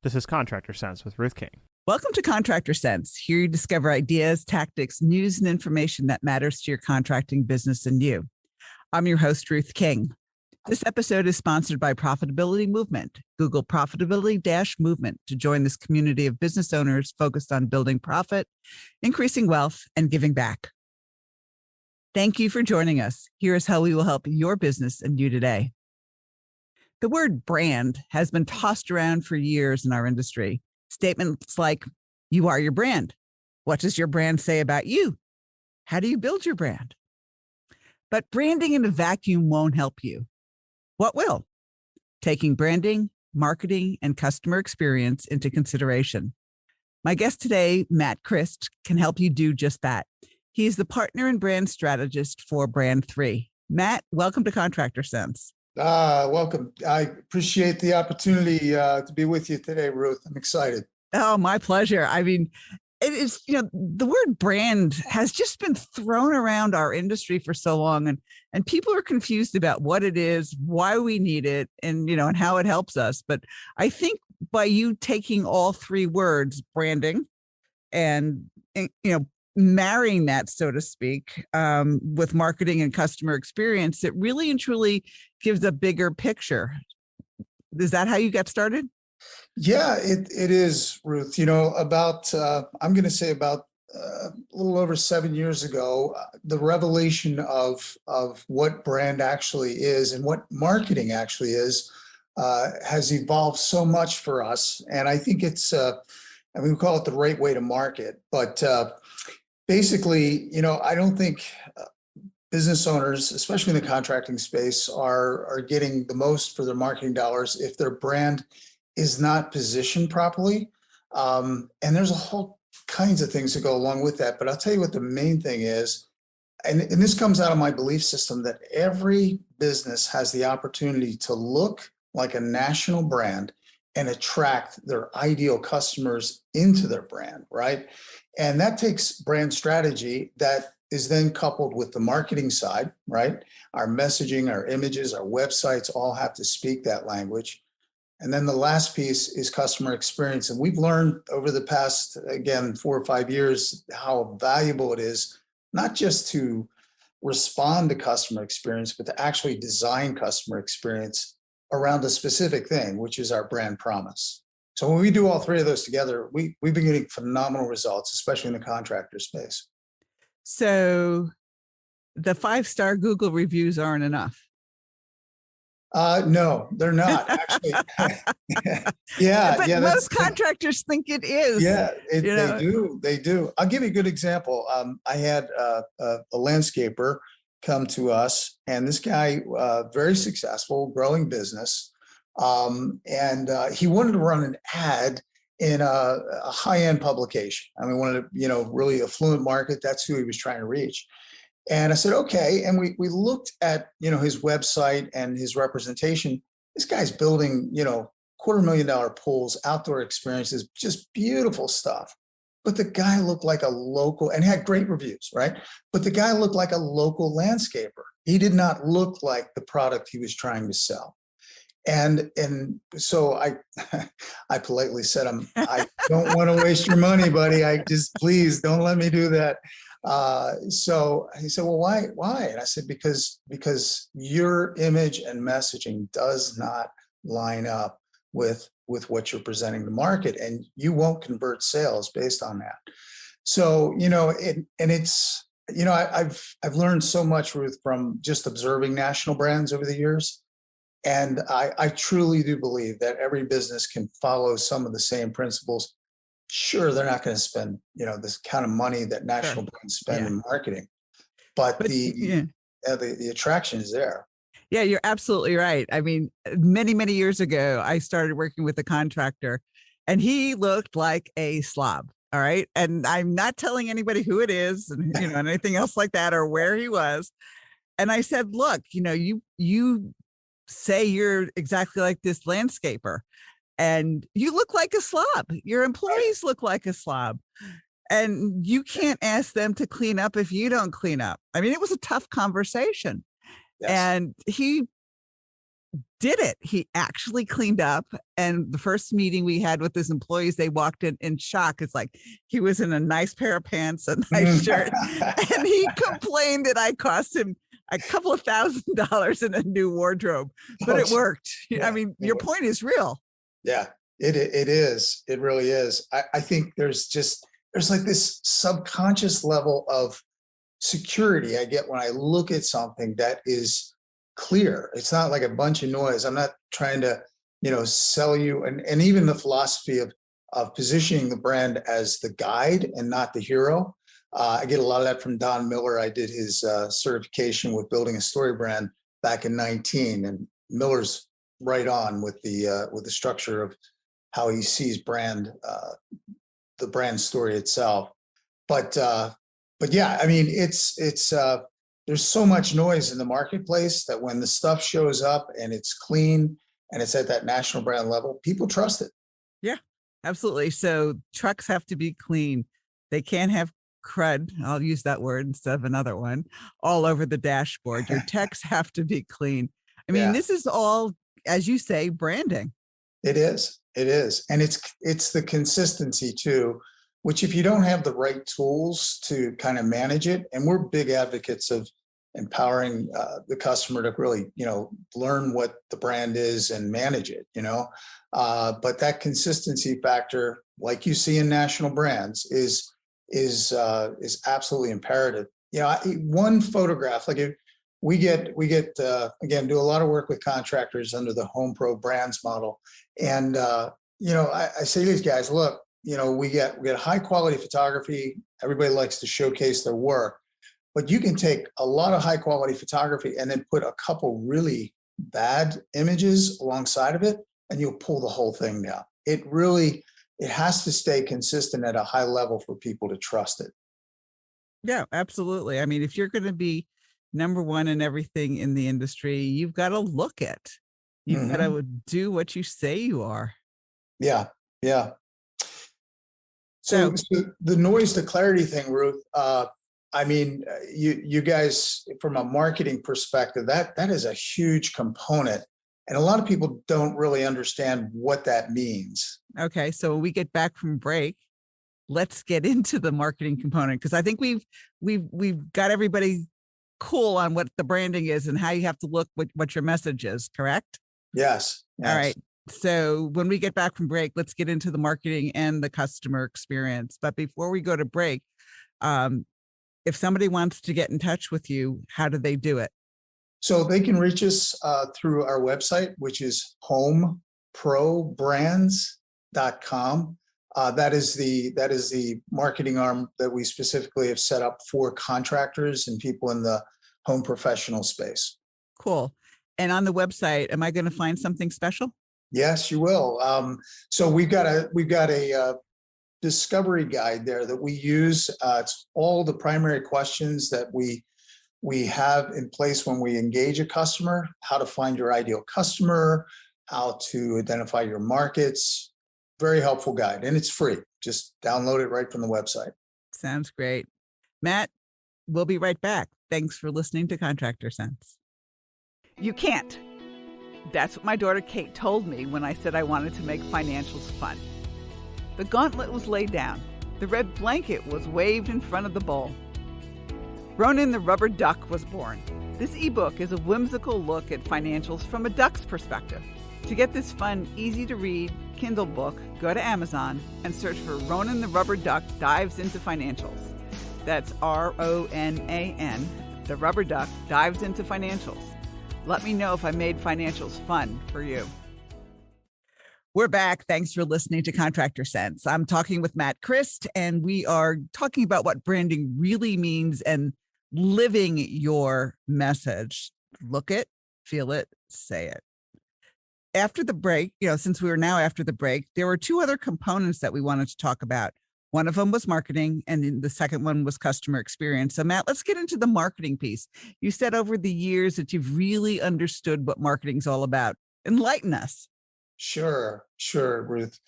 This is Contractor Sense with Ruth King. Welcome to Contractor Sense. Here you discover ideas, tactics, news, and information that matters to your contracting business and you. I'm your host, Ruth King. This episode is sponsored by Profitability Movement. Google Profitability-Movement to join this community of business owners focused on building profit, increasing wealth, and giving back. Thank you for joining us. Here is how we will help your business and you today. The word brand has been tossed around for years in our industry. Statements like, you are your brand. What does your brand say about you? How do you build your brand? But branding in a vacuum won't help you. What will? Taking branding, marketing, and customer experience into consideration. My guest today, Matt Christ, can help you do just that. He's the partner and brand strategist for Brand 3. Matt, welcome to Contractor Sense. Welcome. I appreciate the opportunity to be with you today, Ruth. I'm excited. Oh, my pleasure. I mean, it is, the word brand has just been thrown around our industry for so long, and people are confused about what it is, why we need it, and, and how it helps us. But I think by you taking all three words, branding and marrying that, so to speak, with marketing and customer experience, it really and truly gives a bigger picture. Is that how you got started? Yeah, it is, Ruth. I'm going to say about a little over 7 years ago, the revelation of what brand actually is and what marketing actually is has evolved so much for us. And I think it's, we call it the right way to market, but basically, I don't think business owners, especially in the contracting space, are getting the most for their marketing dollars if their brand is not positioned properly. And there's a whole kinds of things that go along with that. But I'll tell you what the main thing is, and this comes out of my belief system, that every business has the opportunity to look like a national brand and attract their ideal customers into their brand, right? And that takes brand strategy that is then coupled with the marketing side, right? Our messaging, our images, our websites all have to speak that language. And then the last piece is customer experience. And we've learned over the past, again, 4 or 5 years, how valuable it is, not just to respond to customer experience, but to actually design customer experience around a specific thing, which is our brand promise. So when we do all three of those together, we've been getting phenomenal results, especially in the contractor space. So the 5-star Google reviews aren't enough. No, they're not actually. But most contractors think it is. Yeah, they do. I'll give you a good example. I had a landscaper come to us, and this guy, very successful, growing business. And he wanted to run an ad in a high-end publication. I mean, wanted to, really affluent market. That's who he was trying to reach. And I said, okay. And we looked at, his website and his representation. This guy's building, $250,000 pools, outdoor experiences, just beautiful stuff. But the guy looked like a local, and had great reviews, right? But the guy looked like a local landscaper. He did not look like the product he was trying to sell. And so I politely said, I don't want to waste your money, buddy. Please don't let me do that. So he said, well, why? And I said, because your image and messaging does not line up with what you're presenting the market, and you won't convert sales based on that. So, I've learned so much, Ruth, from just observing national brands over the years. And I truly do believe that every business can follow some of the same principles. Sure, they're not going to spend, this kind of money that national brands spend in marketing, but the attraction is there. Yeah, you're absolutely right. I mean, many, many years ago, I started working with a contractor, and he looked like a slob. All right. And I'm not telling anybody who it is and, anything else like that or where he was. And I said, look, you say you're exactly like this landscaper, and you look like a slob. Your employees look like a slob, and you can't ask them to clean up if you don't clean up. I mean, it was a tough conversation. Yes. And he did it. He actually cleaned up. And the first meeting we had with his employees, they walked in shock. It's like he was in a nice pair of pants, a nice shirt, and he complained that I cost him a couple of $1,000s in a new wardrobe, but it worked. Yeah, I mean, your point is real. Yeah, it is. It really is. I think there's like this subconscious level of security I get when I look at something that is clear. It's not like a bunch of noise. I'm not trying to, sell you. And even the philosophy of positioning the brand as the guide and not the hero. I get a lot of that from Don Miller. I did his certification with building a story brand back in 19, and Miller's right on with the structure of how he sees the brand story itself. But yeah, I mean, it's there's so much noise in the marketplace that when the stuff shows up and it's clean and it's at that national brand level, people trust it. Yeah, absolutely. So trucks have to be clean. They can't have crud. I'll use that word instead of another one all over the dashboard. Your techs have to be clean. I mean, This is all, as you say, branding. It is. And it's the consistency too, which if you don't have the right tools to kind of manage it, and we're big advocates of empowering the customer to really, learn what the brand is and manage it, but that consistency factor, like you see in national brands, is absolutely imperative. One photograph, like we get again, do a lot of work with contractors under the Home Pro Brands model. And, I say to these guys, look, we get high quality photography. Everybody likes to showcase their work, but you can take a lot of high quality photography and then put a couple really bad images alongside of it, and you'll pull the whole thing down. It has to stay consistent at a high level for people to trust it. Yeah, absolutely. I mean, if you're going to be number one in everything in the industry, you've got to look it. You've got to do what you say you are. Yeah. So the noise to clarity thing, Ruth, I mean, you guys, from a marketing perspective, that is a huge component. And a lot of people don't really understand what that means. Okay, so when we get back from break, let's get into the marketing component, because I think we've got everybody cool on what the branding is and how you have to look what your message is, correct? Yes. All right. So when we get back from break, let's get into the marketing and the customer experience. But before we go to break, if somebody wants to get in touch with you, how do they do it? So they can reach us through our website, which is homeprobrands.com. That is the marketing arm that we specifically have set up for contractors and people in the home professional space. Cool. And on the website, am I going to find something special? Yes, you will. So we've got a discovery guide there that we use. It's all the primary questions that we have in place when we engage a customer: how to find your ideal customer, how to identify your markets. Very helpful guide, and it's free. Just download it right from the website. Sounds great. Matt, we'll be right back. Thanks for listening to Contractor Sense. You can't. That's what my daughter Kate told me when I said I wanted to make financials fun. The gauntlet was laid down. The red blanket was waved in front of the bowl. Ronan the Rubber Duck was born. This ebook is a whimsical look at financials from a duck's perspective. To get this fun, easy-to-read Kindle book, go to Amazon and search for Ronan the Rubber Duck Dives into Financials. That's RONAN, the Rubber Duck Dives into Financials. Let me know if I made financials fun for you. We're back. Thanks for listening to Contractor Sense. I'm talking with Matt Christ, and we are talking about what branding really means and living your message. Look it, feel it, say it. After the break, since we are now after the break, there were two other components that we wanted to talk about. One of them was marketing, and then the second one was customer experience. So Matt, let's get into the marketing piece. You said over the years that you've really understood what marketing's all about. Enlighten us. Sure, Ruth.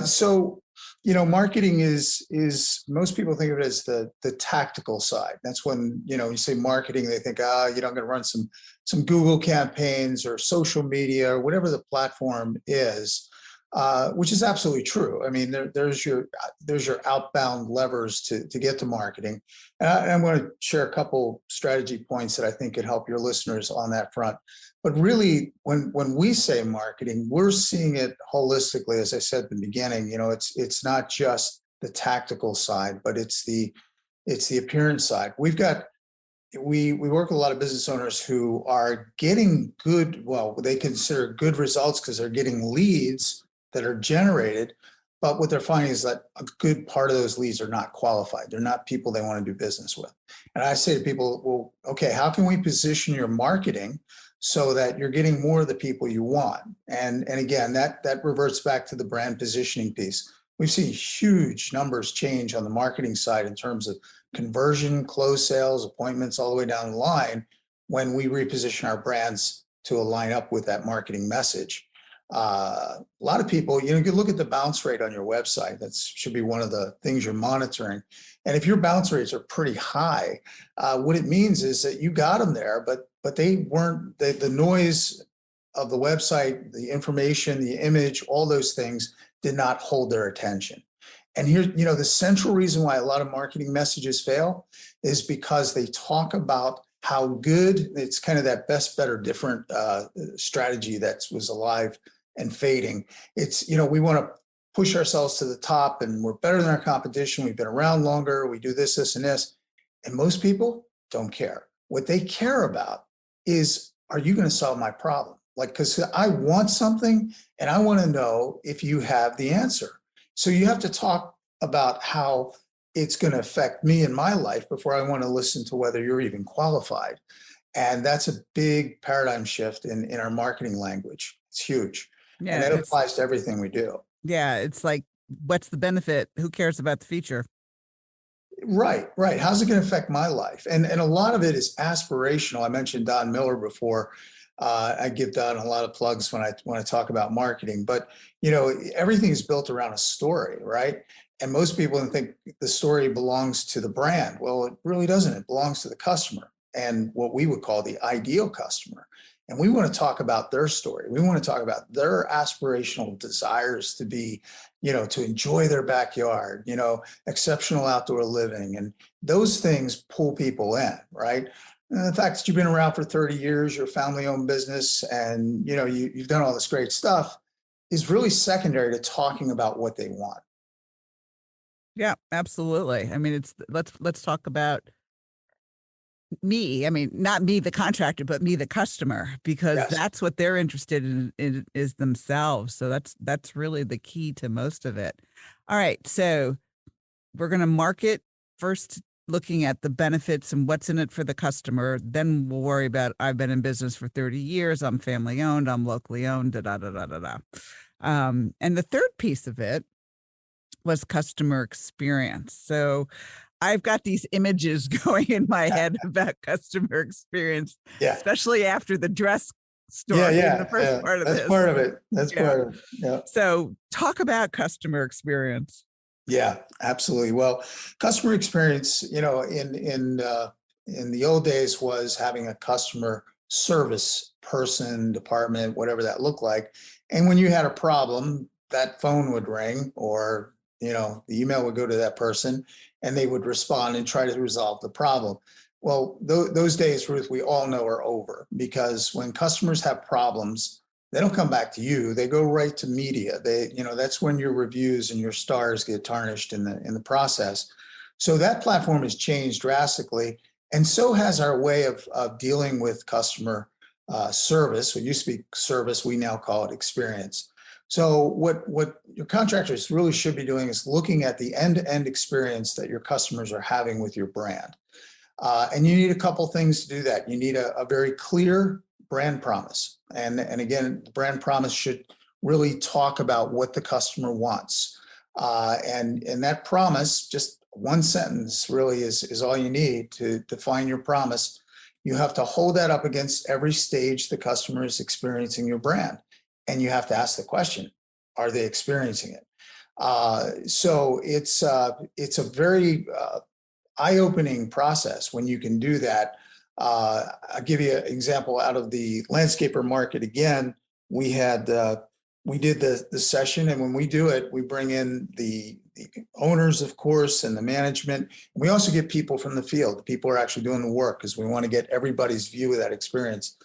So, marketing is most people think of it as the tactical side. That's when, you say marketing, they think, I'm going to run some Google campaigns or social media or whatever the platform is, which is absolutely true. I mean, there's your outbound levers to get to marketing. And I'm going to share a couple strategy points that I think could help your listeners on that front. But really, when we say marketing, we're seeing it holistically. As I said at the beginning, it's not just the tactical side, but it's the appearance side. We work with a lot of business owners who are getting they consider good results because they're getting leads that are generated. But what they're finding is that a good part of those leads are not qualified. They're not people they want to do business with. And I say to people, well, okay, how can we position your marketing so that you're getting more of the people you want? And again, that reverts back to the brand positioning piece. We've seen huge numbers change on the marketing side in terms of conversion, close sales, appointments, all the way down the line when we reposition our brands to align up with that marketing message. A lot of people, you can look at the bounce rate on your website. That should be one of the things you're monitoring. And if your bounce rates are pretty high, what it means is that you got them there, but they weren't, the noise of the website, the information, the image, all those things did not hold their attention. And here, the central reason why a lot of marketing messages fail is because they talk about how good, it's kind of that best, better, different strategy that was alive and fading. It's, we want to push ourselves to the top and we're better than our competition. We've been around longer. We do this, this, and this. And most people don't care. What they care about is, are you going to solve my problem? Because I want something and I want to know if you have the answer. So you have to talk about how it's going to affect me in my life before I want to listen to whether you're even qualified. And that's a big paradigm shift in our marketing language. It's huge. Yeah, and that applies to everything we do. Yeah, it's like, what's the benefit? Who cares about the future? Right. How's it going to affect my life? And a lot of it is aspirational. I mentioned Don Miller before. I give Don a lot of plugs when I talk about marketing, but everything is built around a story, right? And most people think the story belongs to the brand. Well, it really doesn't. It belongs to the customer and what we would call the ideal customer. And we want to talk about their story. We want to talk about their aspirational desires to be, to enjoy their backyard, exceptional outdoor living. And those things pull people in, right? And the fact that you've been around for 30 years, you're a family-owned business, and you've done all this great stuff is really secondary to talking about what they want. Yeah, absolutely. I mean, let's talk about me. I mean, not me, the contractor, but me, the customer, because Yes. that's what they're interested in is themselves. So that's really the key to most of it. All right. So we're going to market first, looking at the benefits and what's in it for the customer. Then we'll worry about, I've been in business for 30 years. I'm family owned. I'm locally owned, da, da, da, da, da, da. And the third piece of it was customer experience. So I've got these images going in my head about customer experience, especially after the dress story in the first part of this. That's part of it. That's part of it. Yeah. So talk about customer experience. Yeah, absolutely. Well, customer experience, in the old days was having a customer service person, department, whatever that looked like. And when you had a problem, that phone would ring or, the email would go to that person and they would respond and try to resolve the problem. Well, those days, Ruth, we all know are over, because when customers have problems, they don't come back to you. They go right to media. That's when your reviews and your stars get tarnished in the process. So that platform has changed drastically. And so has our way of dealing with customer service. What used to be service, we now call it experience. So what your contractors really should be doing is looking at the end-to-end experience that your customers are having with your brand. And you need a couple things to do that. You need a very clear brand promise. And again, the brand promise should really talk about what the customer wants. And that promise, just one sentence really is all you need to define your promise. You have to hold that up against every stage the customer is experiencing your brand. And you have to ask the question, are they experiencing it? So it's a very eye-opening process when you can do that. I'll give you an example out of the landscaper market. Again, we did the session, and when we do it, we bring in the owners, of course, and the management. We also get people from the field. The people are actually doing the work because we want to get everybody's view of that experience.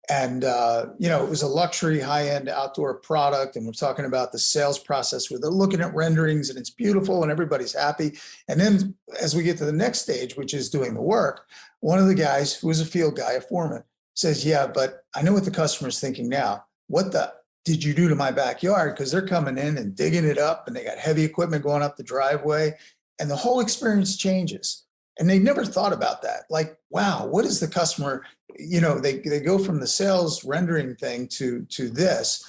And, it was a luxury high-end outdoor product. And we're talking about the sales process where they're looking at renderings and it's beautiful and everybody's happy. And then as we get to the next stage, which is doing the work, one of the guys who was a field guy, a foreman, says, yeah, but I know what the customer's thinking now. What the did you do to my backyard? Because they're coming in and digging it up and they got heavy equipment going up the driveway and the whole experience changes. And they never thought about that. Like, wow, what is the customer? They go from the sales rendering thing to this.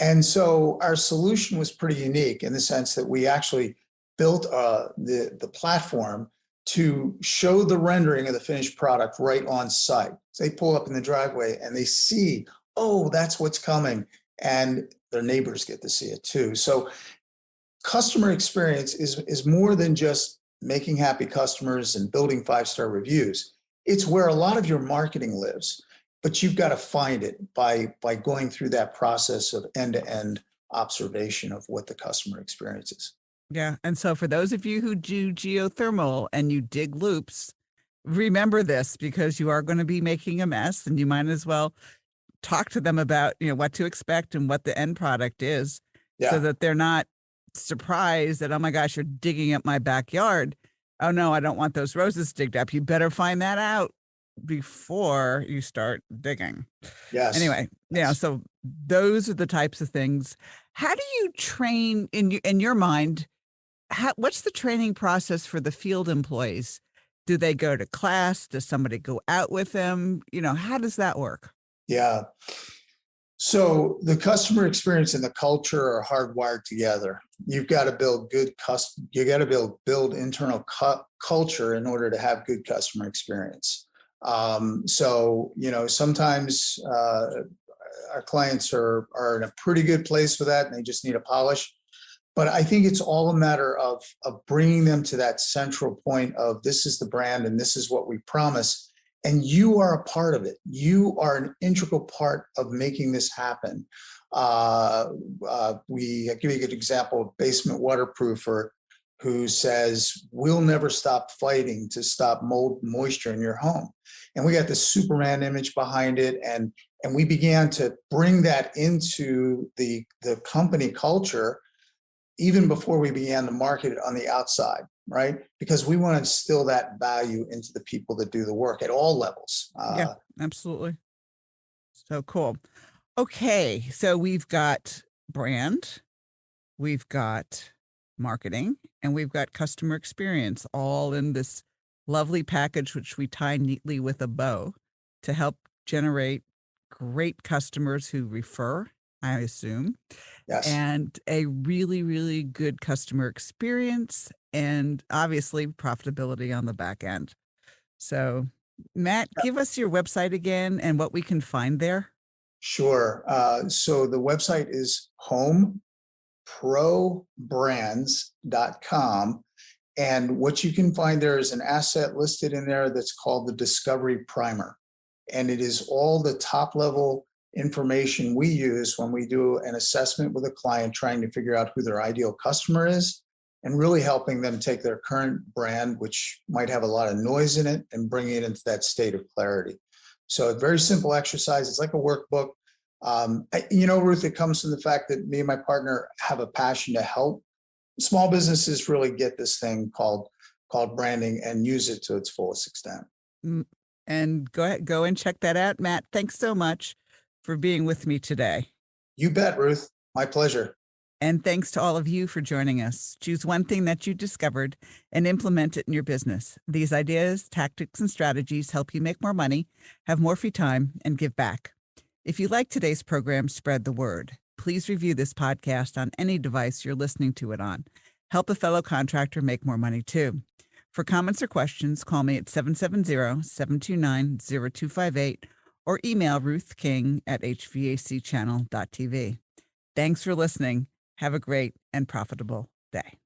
And so our solution was pretty unique in the sense that we actually built the platform to show the rendering of the finished product right on site. So they pull up in the driveway and they see, oh, that's what's coming. And their neighbors get to see it too. So customer experience is more than just making happy customers and building 5-star reviews. It's where a lot of your marketing lives, but you've got to find it by going through that process of end-to-end observation of what the customer experiences. Yeah. And so for those of you who do geothermal and you dig loops, remember this, because you are going to be making a mess and you might as well talk to them about, what to expect and what the end product is, so that they're not surprised that, oh my gosh, you're digging up my backyard. Oh no, I don't want those roses digged up. You better find that out before you start digging. Yes. Anyway, so those are the types of things. How do you train in your mind? What's the training process for the field employees? Do they go to class? Does somebody go out with them? How does that work? Yeah. So the customer experience and the culture are hardwired together. You've got to build you got to build internal culture in order to have good customer experience. Sometimes our clients are in a pretty good place with that and they just need a polish. But I think it's all a matter of bringing them to that central point of this is the brand and this is what we promise. And you are a part of it. You are an integral part of making this happen. I'll give you a good example of basement waterproofer who says, we'll never stop fighting to stop mold and moisture in your home. And we got this Superman image behind it. And we began to bring that into the company culture even before we began to market it on the outside, right? Because we want to instill that value into the people that do the work at all levels. Yeah, absolutely. So cool. Okay, so we've got brand, we've got marketing, and we've got customer experience all in this lovely package, which we tie neatly with a bow to help generate great customers who refer, I assume. Yes. And a really, really good customer experience and obviously profitability on the back end. So, Matt, give us your website again and what we can find there. Sure. So the website is homeprobrands.com. And what you can find there is an asset listed in there that's called the Discovery Primer. And it is all the top level information we use when we do an assessment with a client, trying to figure out who their ideal customer is and really helping them take their current brand, which might have a lot of noise in it, and bring it into that state of clarity. So a very simple exercise. It's like a workbook. Ruth, it comes from the fact that me and my partner have a passion to help small businesses really get this thing called branding and use it to its fullest extent. And go and check that out. Matt, thanks so much for being with me today. You bet, Ruth. My pleasure. And thanks to all of you for joining us. Choose one thing that you discovered and implement it in your business. These ideas, tactics, and strategies help you make more money, have more free time, and give back. If you like today's program, spread the word. Please review this podcast on any device you're listening to it on. Help a fellow contractor make more money too. For comments or questions, call me at 770-729-0258 or email Ruth King at hvacchannel.tv. Thanks for listening. Have a great and profitable day.